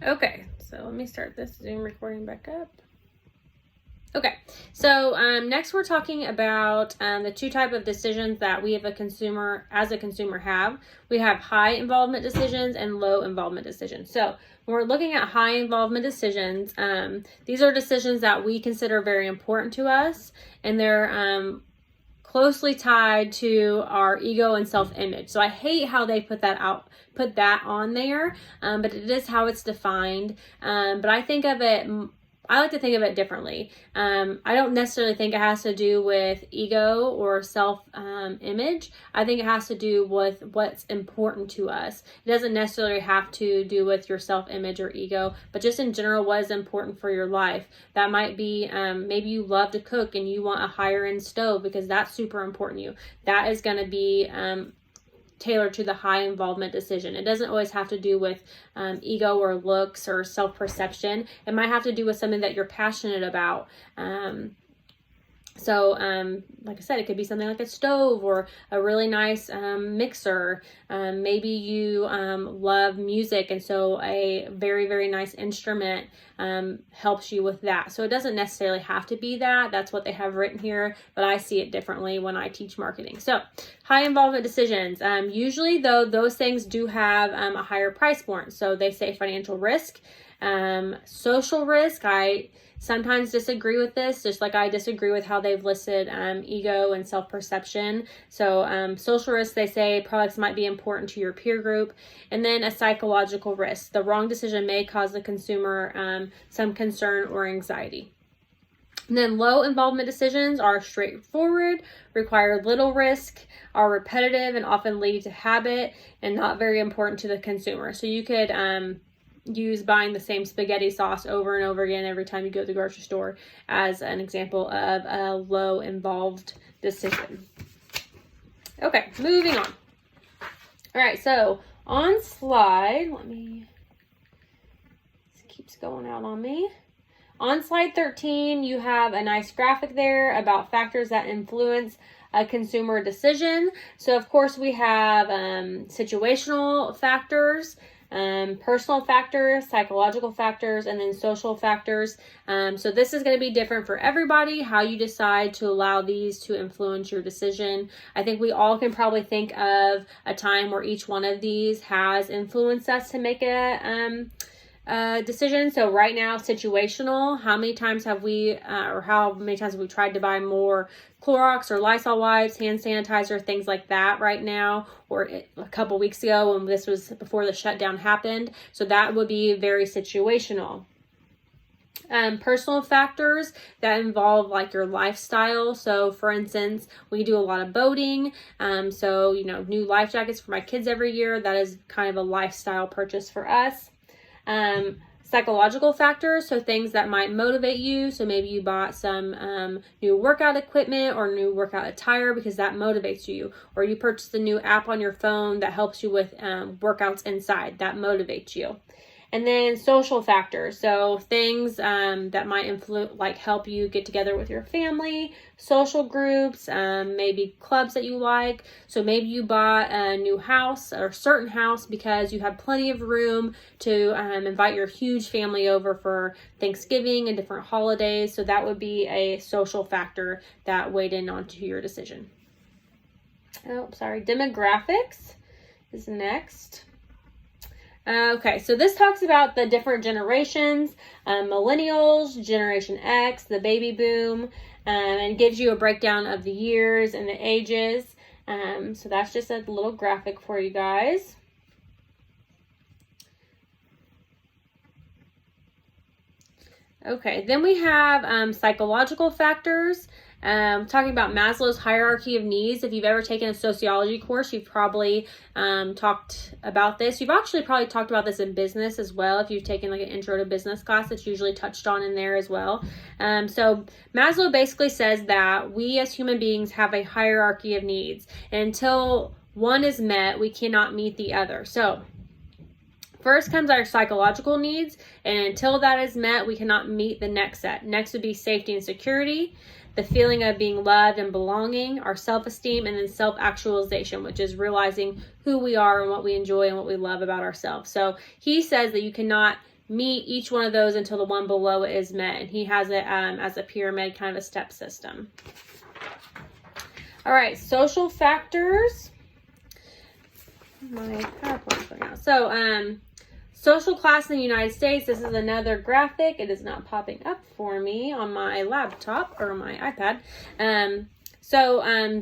Okay, so let me start this Zoom recording back up. Okay, so next we're talking about the two type of decisions that we as a consumer have. We have high involvement decisions and low involvement decisions. So when we're looking at high involvement decisions, these are decisions that we consider very important to us, and they're closely tied to our ego and self-image. So I hate how they put that on there, but it is how it's defined. But I like to think of it differently. I don't necessarily think it has to do with ego or self-image. I think it has to do with what's important to us. It doesn't necessarily have to do with your self-image or ego, but just in general, what is important for your life. That might be, maybe you love to cook and you want a higher end stove because that's super important to you. That is going to be tailored to the high involvement decision. It doesn't always have to do with ego or looks or self-perception. It might have to do with something that you're passionate about. Like I said, it could be something like a stove or a really nice mixer. Maybe you love music, and so a very, very nice instrument helps you with that. So it doesn't necessarily have to be that. That's what they have written here, but I see it differently when I teach marketing. So high involvement decisions. Usually, though, those things do have a higher price point. So they say financial risk, social risk. I sometimes disagree with this, just like I disagree with how they've listed ego and self-perception. So social risk, they say products might be important to your peer group. And then a psychological risk. The wrong decision may cause the consumer some concern or anxiety. And then low involvement decisions are straightforward, require little risk, are repetitive, and often lead to habit and not very important to the consumer. So you could use buying the same spaghetti sauce over and over again every time you go to the grocery store as an example of a low involved decision. Okay, moving on. All right, so on slide, this keeps going out on me. On slide 13, you have a nice graphic there about factors that influence a consumer decision. So of course we have situational factors, personal factors, psychological factors, and then social factors. So this is going to be different for everybody, how you decide to allow these to influence your decision. I think we all can probably think of a time where each one of these has influenced us to make a decision. So right now, situational, how many times have we tried to buy more Clorox or Lysol wipes, hand sanitizer, things like that right now, or a couple weeks ago when this was before the shutdown happened. So that would be very situational. Personal factors that involve like your lifestyle. So for instance, we do a lot of boating. So, new life jackets for my kids every year. That is kind of a lifestyle purchase for us. Psychological factors, so things that might motivate you. So maybe you bought some new workout equipment or new workout attire because that motivates you, or you purchased a new app on your phone that helps you with workouts inside, that motivates you. And then social factors, so things that might influence, like help you get together with your family, social groups, maybe clubs that you like. So maybe you bought a new house or certain house because you have plenty of room to invite your huge family over for Thanksgiving and different holidays. So that would be a social factor that weighed in onto your decision. Demographics is next. Okay, so this talks about the different generations, millennials, Generation X, the baby boom, and gives you a breakdown of the years and the ages. So that's just a little graphic for you guys. Okay, then we have psychological factors. Talking about Maslow's hierarchy of needs. If you've ever taken a sociology course, you've probably talked about this. You've actually probably talked about this in business as well. If you've taken like an intro to business class, it's usually touched on in there as well. So Maslow basically says that we as human beings have a hierarchy of needs. And until one is met, we cannot meet the other. So first comes our psychological needs, and until that is met, we cannot meet the next set. Next would be safety and security, the feeling of being loved and belonging, our self-esteem, and then self-actualization, which is realizing who we are and what we enjoy and what we love about ourselves. So he says that you cannot meet each one of those until the one below it is met. And he has it as a pyramid, kind of a step system. All right, social factors. My PowerPoint's going out. So, social class in the United States. This is another graphic. It is not popping up for me on my laptop or my iPad.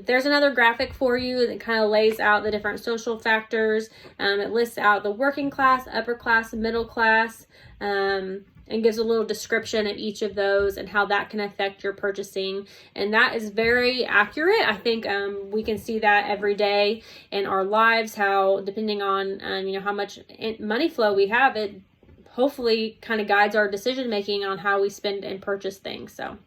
There's another graphic for you that kind of lays out the different social factors. It lists out the working class, upper class, middle class, and gives a little description of each of those and how that can affect your purchasing. And that is very accurate. I think we can see that every day in our lives, how depending on how much money flow we have, it hopefully kind of guides our decision making on how we spend and purchase things. So.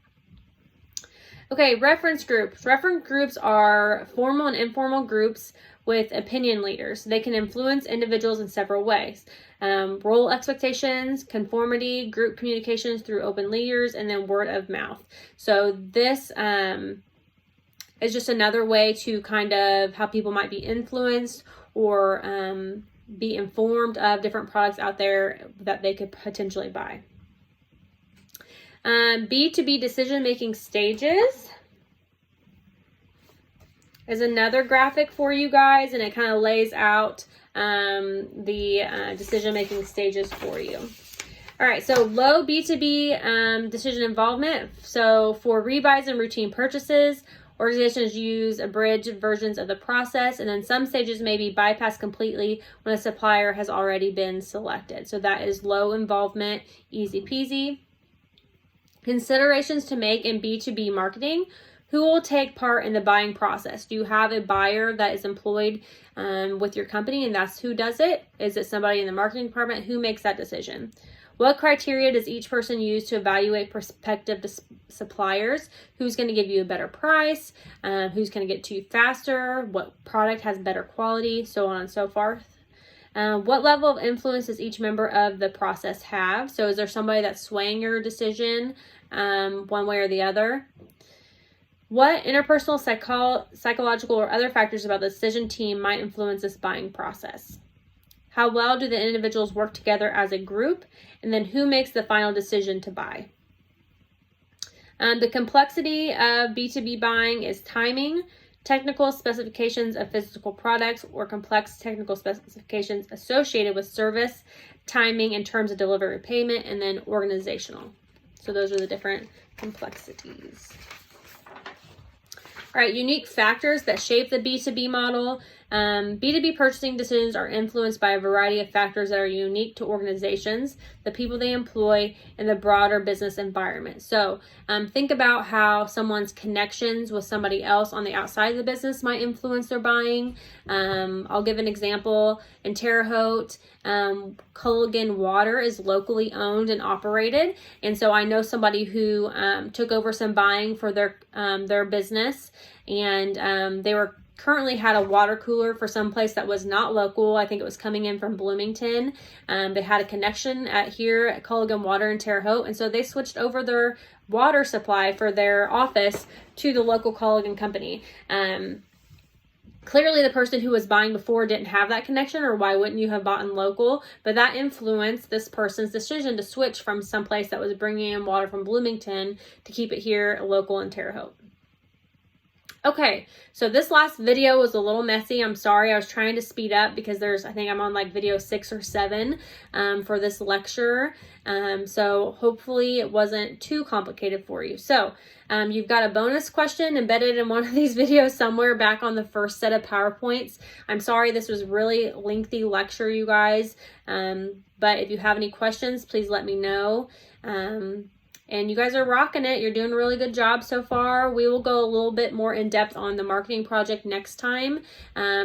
Okay, reference groups. Reference groups are formal and informal groups with opinion leaders. They can influence individuals in several ways. Role expectations, conformity, group communications through open leaders, and then word of mouth. So this is just another way to kind of how people might be influenced or be informed of different products out there that they could potentially buy. B2B decision-making stages is another graphic for you guys, and it kind of lays out the decision-making stages for you. All right, so low B2B decision involvement. So for rebuys and routine purchases, organizations use abridged versions of the process, and then some stages may be bypassed completely when a supplier has already been selected. So that is low involvement, easy peasy. Considerations to make in B2B marketing. Who will take part in the buying process? Do you have a buyer that is employed with your company and that's who does it? Is it somebody in the marketing department? Who makes that decision? What criteria does each person use to evaluate prospective suppliers? Who's going to give you a better price? Who's going to get to you faster? What product has better quality? So on and so forth. What level of influence does each member of the process have? So is there somebody that's swaying your decision one way or the other? What interpersonal, psychological, or other factors about the decision team might influence this buying process? How well do the individuals work together as a group? And then who makes the final decision to buy? The complexity of B2B buying is timing, technical specifications of physical products, or complex technical specifications associated with service, timing in terms of delivery payment, and then organizational. So those are the different complexities. All right, unique factors that shape the B2B model. B2B purchasing decisions are influenced by a variety of factors that are unique to organizations, the people they employ, and the broader business environment. So think about how someone's connections with somebody else on the outside of the business might influence their buying. I'll give an example. In Terre Haute, Culligan Water is locally owned and operated. And so I know somebody who took over some buying for their business, and they were currently had a water cooler for some place that was not local. I think it was coming in from Bloomington. They had a connection here at Culligan Water in Terre Haute, and so they switched over their water supply for their office to the local Culligan company. Clearly the person who was buying before didn't have that connection, or why wouldn't you have bought in local? But that influenced this person's decision to switch from someplace that was bringing in water from Bloomington to keep it here local in Terre Haute. Okay, so this last video was a little messy. I'm sorry. I was trying to speed up because I think I'm on like video 6 or 7 for this lecture. So hopefully it wasn't too complicated for you. So you've got a bonus question embedded in one of these videos somewhere back on the first set of PowerPoints. I'm sorry this was really lengthy lecture, you guys. But if you have any questions, please let me know. And you guys are rocking it. You're doing a really good job so far. We will go a little bit more in depth on the marketing project next time.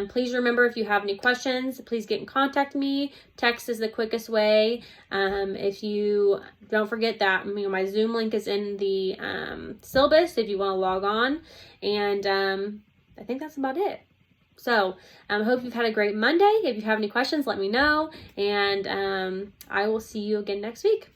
Please remember, if you have any questions, please get in contact with me. Text is the quickest way. If you don't forget that my Zoom link is in the syllabus if you want to log on. And I think that's about it. So I hope you've had a great Monday. If you have any questions, let me know. And I will see you again next week.